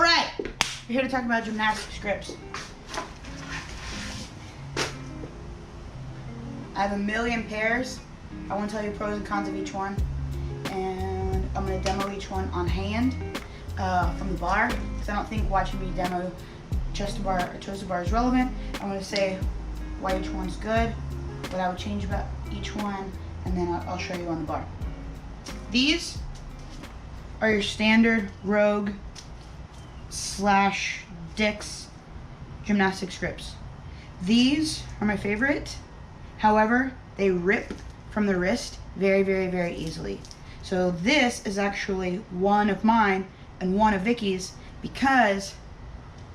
right, we're here to talk about gymnastics grips. I have a million pairs. I want to tell you pros and cons of each one, and I'm going to demo each one on hand from the bar, because I don't think watching me demo chest bar or toes to bar is relevant. I'm going to say why each one's good, what I would change about each one, and then I'll show you on the bar. These are your standard Rogue / Dick's gymnastics grips. These are my favorite. However, they rip from the wrist very, very, very easily. So this is actually one of mine and one of Vicky's, because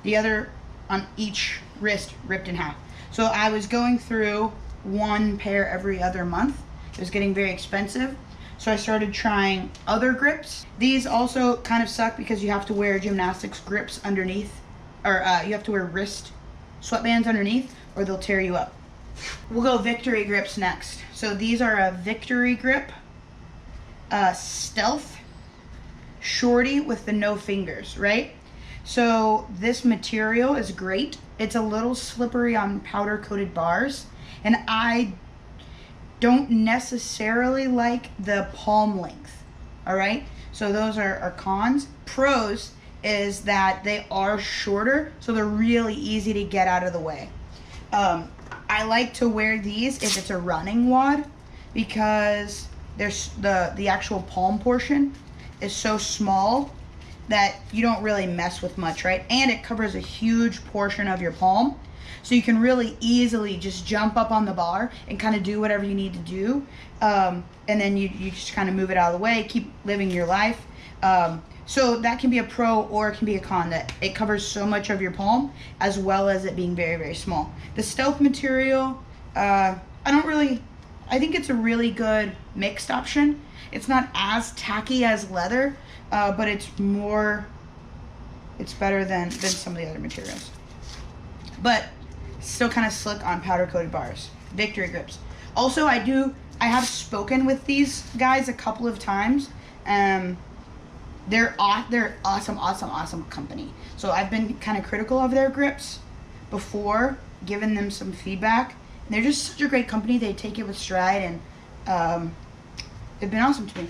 the other on each wrist ripped in half. So I was going through one pair every other month. It was getting very expensive. So I started trying other grips. These also kind of suck because you have to wear gymnastics grips underneath, or you have to wear wrist sweatbands underneath, or they'll tear you up. We'll go Victory grips next. So these are a Victory grip, stealth, shorty with the no fingers, right? So this material is great. It's a little slippery on powder coated bars, and I don't necessarily like the palm length, all right? So those are cons. Pros is that they are shorter, so they're really easy to get out of the way. I like to wear these if it's a running WOD, because there's the actual palm portion is so small that you don't really mess with much, right? And it covers a huge portion of your palm, so you can really easily just jump up on the bar and kind of do whatever you need to do, and then you just kind of move it out of the way, keep living your life. So that can be a pro or it can be a con, that it covers so much of your palm as well as it being very, very small. The stealth material, I think it's a really good mixed option. It's not as tacky as leather, but it's better than some of the other materials. But still kind of slick on powder coated bars. Victory grips. Also, I have spoken with these guys a couple of times. They're awesome company. So I've been kind of critical of their grips before, giving them some feedback. And they're just such a great company. They take it with stride, and they've been awesome to me.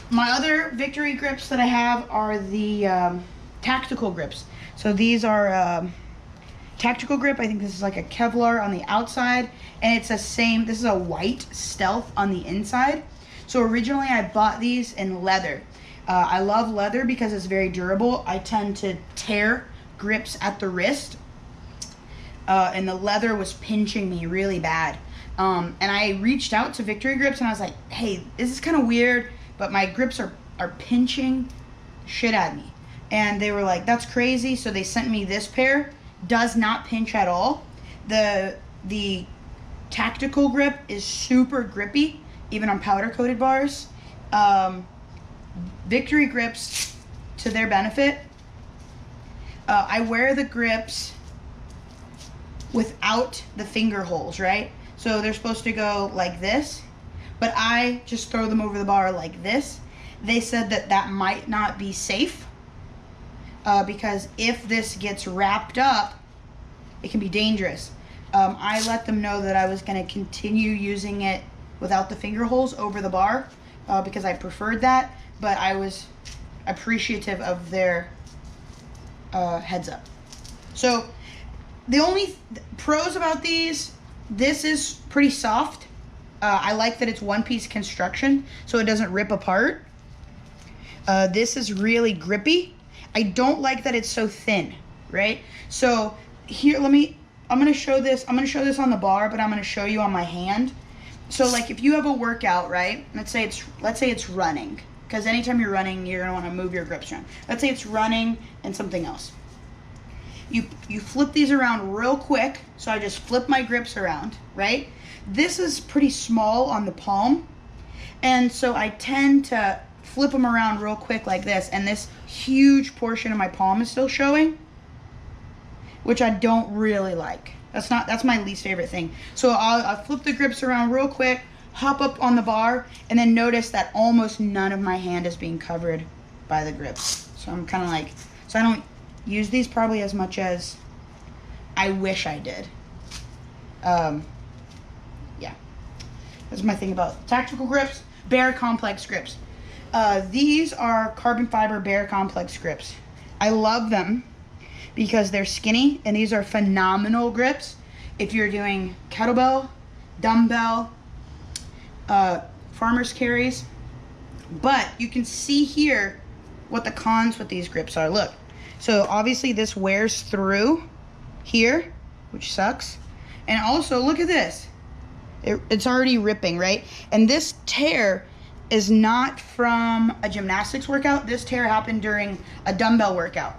My other Victory grips that I have are the tactical grips. So these are tactical grip. I think this is like a Kevlar on the outside, and it's the same. This is a white stealth on the inside. So originally I bought these in leather. I love leather because it's very durable. I tend to tear grips at the wrist, and the leather was pinching me really bad. And I reached out to Victory Grips and I was like, hey, this is kind of weird, but my grips are pinching shit at me. And they were like, that's crazy. So they sent me this pair. Does not pinch at all. The tactical grip is super grippy, even on powder coated bars. Victory grips, to their benefit, I wear the grips without the finger holes, right? So they're supposed to go like this, but I just throw them over the bar like this. They said that might not be safe, because if this gets wrapped up, it can be dangerous. I let them know that I was going to continue using it without the finger holes over the bar, because I preferred that, but I was appreciative of their heads up. So the only pros about these, this is pretty soft. I like that it's one-piece construction, so it doesn't rip apart. This is really grippy. I don't like that it's so thin, right? So here, I'm gonna show this on the bar, but I'm gonna show you on my hand. So like if you have a workout, right? Let's say it's running, because anytime you're running, you're gonna want to move your grips around. Let's say it's running and something else. You flip these around real quick. So I just flip my grips around, right? This is pretty small on the palm, and so I tend to flip them around real quick like this, and this huge portion of my palm is still showing, which I don't really like. That's my least favorite thing. So I'll flip the grips around real quick, hop up on the bar, and then notice that almost none of my hand is being covered by the grips. So I'm kind of like, So I don't use these probably as much as I wish I did. Yeah. That's my thing about tactical grips. Bear Komplex grips. These are carbon fiber Bear Komplex grips. I love them because they're skinny, and these are phenomenal grips if you're doing kettlebell, dumbbell, farmer's carries. But you can see here what the cons with these grips are. Look, so obviously this wears through here, which sucks. And also look at this, it's already ripping, right? And this tear is not from a gymnastics workout. This tear happened during a dumbbell workout,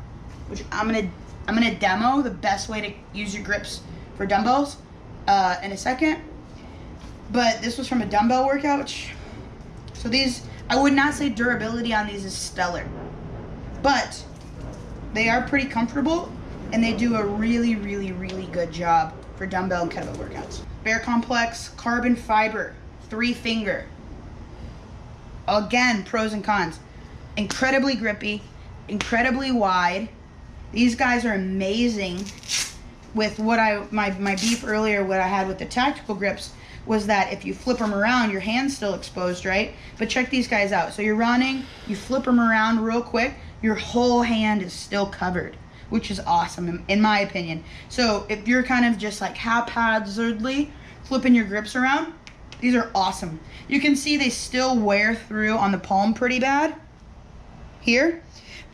which I'm gonna demo the best way to use your grips for dumbbells in a second. But this was from a dumbbell workout, so these, I would not say durability on these is stellar, but they are pretty comfortable, and they do a really, really, really good job for dumbbell and kettlebell workouts. Bear Komplex carbon fiber 3-finger. Again, pros and cons. Incredibly grippy, incredibly wide. These guys are amazing. With what my beef earlier, what I had with the tactical grips was that if you flip them around, your hand's still exposed, right? But check these guys out. So you're running, you flip them around real quick, your whole hand is still covered, which is awesome in my opinion. So if you're kind of just like haphazardly flipping your grips around, these are awesome. You can see they still wear through on the palm pretty bad here.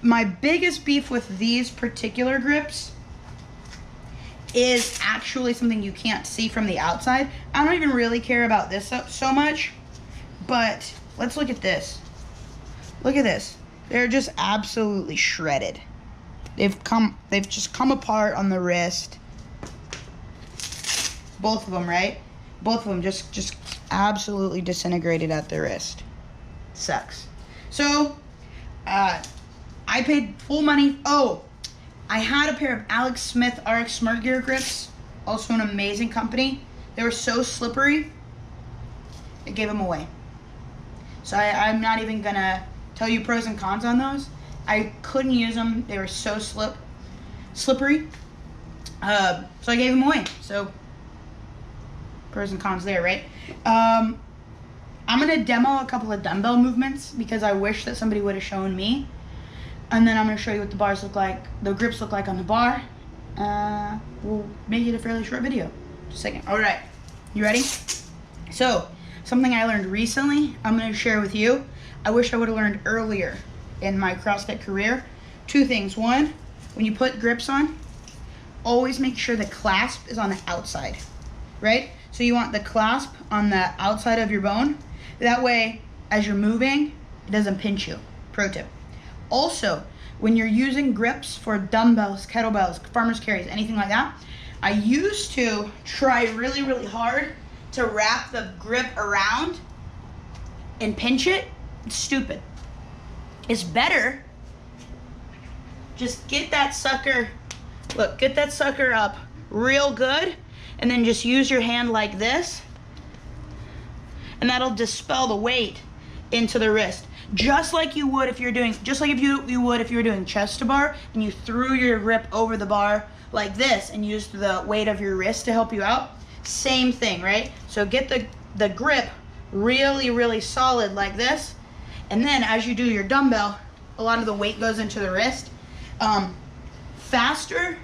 My biggest beef with these particular grips is actually something you can't see from the outside. I don't even really care about this so much, but let's look at this. Look at this. They're just absolutely shredded. They've just come apart on the wrist. Both of them, right? Both of them just absolutely disintegrated at the wrist. Sucks. So, I paid full money. Oh, I had a pair of Alex Smith RX Smart Gear grips, also an amazing company. They were so slippery, I gave them away. So I'm not even gonna tell you pros and cons on those. I couldn't use them. They were so slippery. So I gave them away. So pros and cons there, right? I'm gonna demo a couple of dumbbell movements because I wish that somebody would have shown me. And then I'm gonna show you what the bars look like, the grips look like on the bar. We'll make it a fairly short video. Just a second. All right, you ready? So, something I learned recently, I'm gonna share with you. I wish I would have learned earlier in my CrossFit career. Two things. One, when you put grips on, always make sure the clasp is on the outside, right? So you want the clasp on the outside of your bone. That way, as you're moving, it doesn't pinch you. Pro tip. Also, when you're using grips for dumbbells, kettlebells, farmer's carries, anything like that, I used to try really, really hard to wrap the grip around and pinch it. It's stupid. It's better, just get that sucker, look, get that sucker up real good, and then just use your hand like this, and that'll dispel the weight into the wrist. Just like you would if you're doing, just like if you would if you were doing chest to bar and you threw your grip over the bar like this and used the weight of your wrist to help you out. Same thing, right? So get the grip really, really solid like this, and then as you do your dumbbell, a lot of the weight goes into the wrist. Faster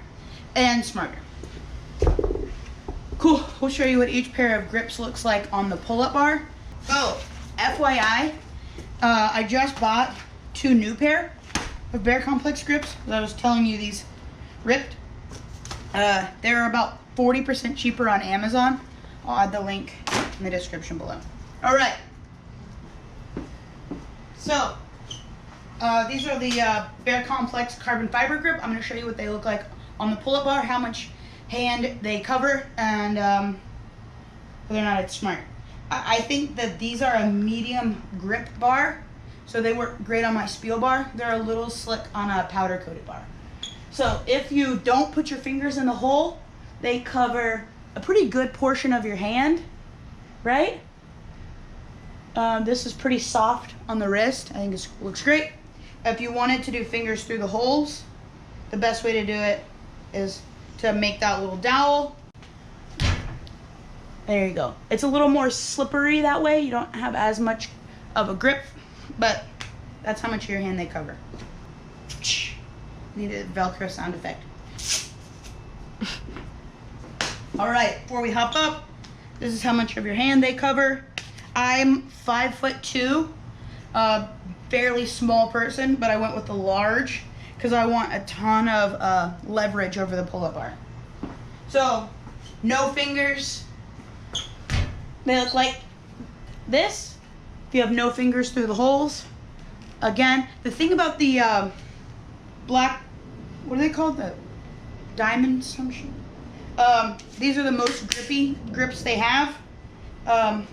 and smarter. Cool. We'll show you what each pair of grips looks like on the pull-up bar. Oh, FYI. I just bought 2 new pair of Bear Komplex grips. As I was telling you, these ripped. They're about 40% cheaper on Amazon. I'll add the link in the description below. All right. So, these are the Bear Komplex carbon fiber grip. I'm going to show you what they look like on the pull-up bar, how much hand they cover, and whether or not it's smart. I think that these are a medium grip bar, so they work great on my Spiel bar. They're a little slick on a powder coated bar. So if you don't put your fingers in the hole, they cover a pretty good portion of your hand, right? This is pretty soft on the wrist. I think it looks great. If you wanted to do fingers through the holes, the best way to do it is to make that little dowel. There you go. It's a little more slippery that way. You don't have as much of a grip, but that's how much of your hand they cover. Need a Velcro sound effect. All right, before we hop up, this is how much of your hand they cover. I'm 5'2", fairly small person, but I went with the large because I want a ton of leverage over the pull-up bar. So, no fingers. They look like this. If you have no fingers through the holes. Again, the thing about the black, what are they called? The diamond some shit? These are the most grippy grips they have. I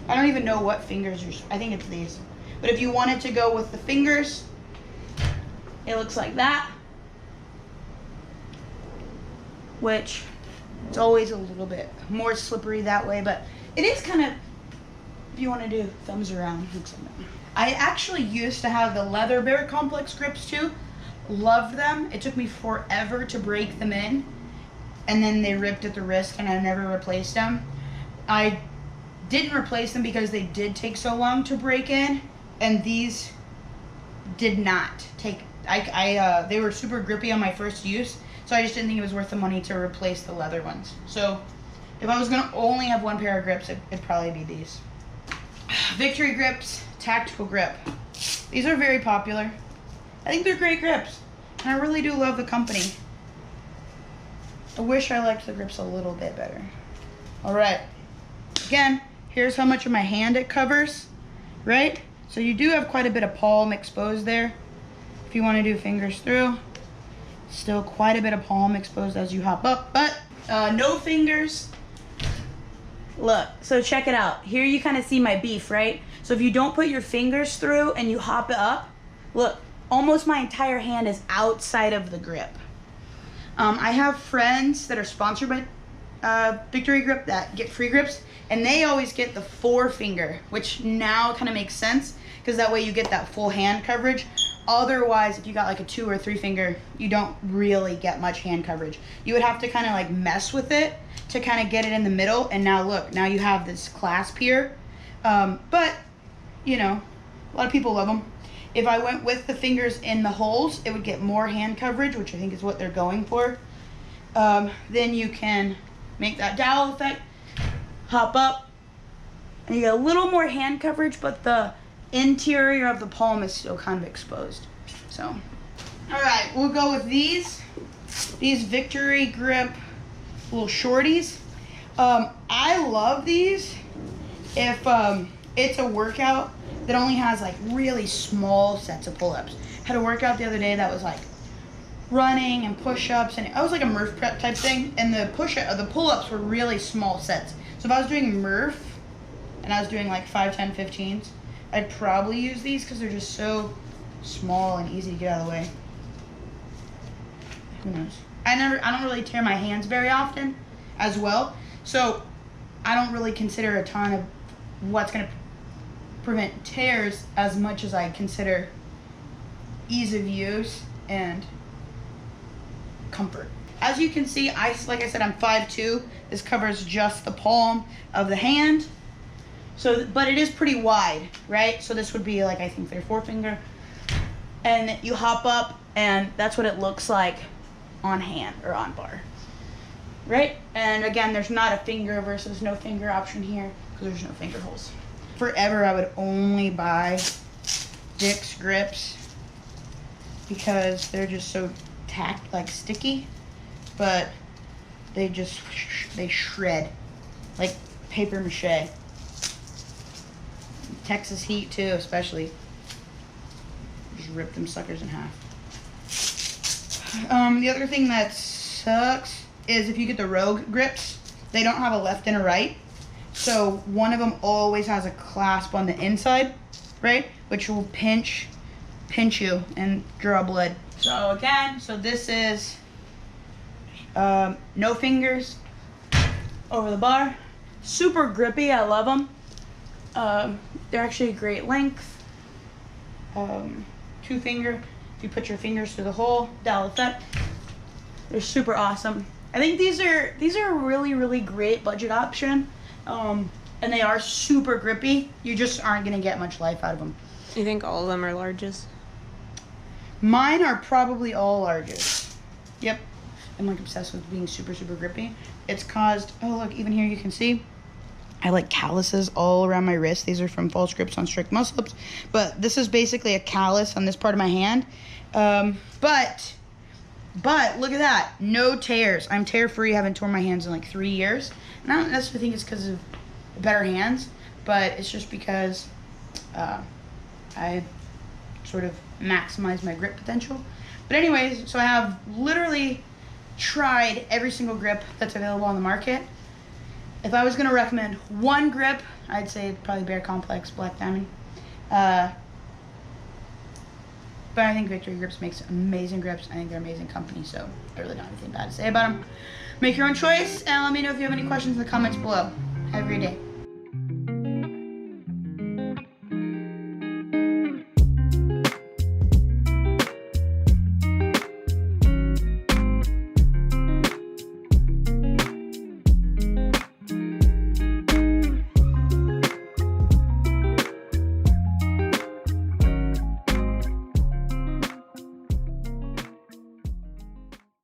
don't even know what fingers you're, I think it's these. But if you wanted to go with the fingers, it looks like that. Which, it's always a little bit more slippery that way, but it is kind of, if you want to do thumbs around, looks like that. I actually used to have the leather bear Komplex grips too. Loved them. It took me forever to break them in, and then they ripped at the wrist and I never replaced them. I didn't replace them because they did take so long to break in, and these did not take, they were super grippy on my first use, so I just didn't think it was worth the money to replace the leather ones. So if I was gonna only have one pair of grips, it'd probably be these. Victory Grips Tactical Grip. These are very popular. I think they're great grips, and I really do love the company. I wish I liked the grips a little bit better. All right, again, here's how much of my hand it covers, right? So you do have quite a bit of palm exposed there. If you want to do fingers through, still quite a bit of palm exposed as you hop up, but no fingers. Look, so check it out. Here you kind of see my beef, right? So if you don't put your fingers through and you hop it up, look, almost my entire hand is outside of the grip. I have friends that are sponsored by Victory Grip that get free grips, and they always get the 4-finger, which now kind of makes sense because that way you get that full hand coverage. Otherwise, if you got like a 2 or 3-finger, you don't really get much hand coverage. You would have to kind of like mess with it to kind of get it in the middle, and now look, now you have this clasp here. But, you know, a lot of people love them. If I went with the fingers in the holes, it would get more hand coverage, which I think is what they're going for. Then you can make that dowel effect, hop up, and you get a little more hand coverage, but the interior of the palm is still kind of exposed. So, all right, we'll go with these Victory Grip little shorties. I love these if it's a workout that only has like really small sets of pull-ups. Had a workout the other day that was like running and push-ups, and it was like a Murph prep type thing, and the pull-ups were really small sets. So if I was doing Murph and I was doing like 5, 10, 15s, I'd probably use these because they're just so small and easy to get out of the way. Who knows? I don't really tear my hands very often as well, so I don't really consider a ton of what's going to prevent tears as much as I consider ease of use and comfort. As you can see, like I said, I'm 5'2". This covers just the palm of the hand. So, but it is pretty wide, right? So this would be like, I think, their 4-finger. And you hop up, and that's what it looks like on hand or on bar, right? And again, there's not a finger versus no finger option here because there's no finger holes. Forever, I would only buy Dick's grips because they're just so sticky, but they shred like paper mache. Texas heat too, especially. Just rip them suckers in half. The other thing that sucks is if you get the Rogue grips, they don't have a left and a right. So one of them always has a clasp on the inside, right? Which will pinch you and draw blood. So again, this is no fingers over the bar. Super grippy, I love them. They're actually a great length. 2 finger. If you put your fingers through the hole, that'll fit. They're super awesome. I think these are a really, really great budget option. And they are super grippy. You just aren't gonna get much life out of them. You think all of them are larges? Mine are probably all larges. Yep. I'm like obsessed with being super, super grippy. It's caused, oh look, even here you can see, I like calluses all around my wrist. These are from false grips on strict muscle ups. But this is basically a callus on this part of my hand. But look at that, no tears. I'm tear free, haven't torn my hands in like 3 years. And I don't necessarily think it's because of better hands, but it's just because I sort of maximize my grip potential. But anyways, so I have literally tried every single grip that's available on the market. If I was going to recommend one grip, I'd say probably Bear Komplex Black Diamond. But I think Victory Grips makes amazing grips. I think they're an amazing company, so I really don't have anything bad to say about them. Make your own choice, and let me know if you have any questions in the comments below. Have a great day.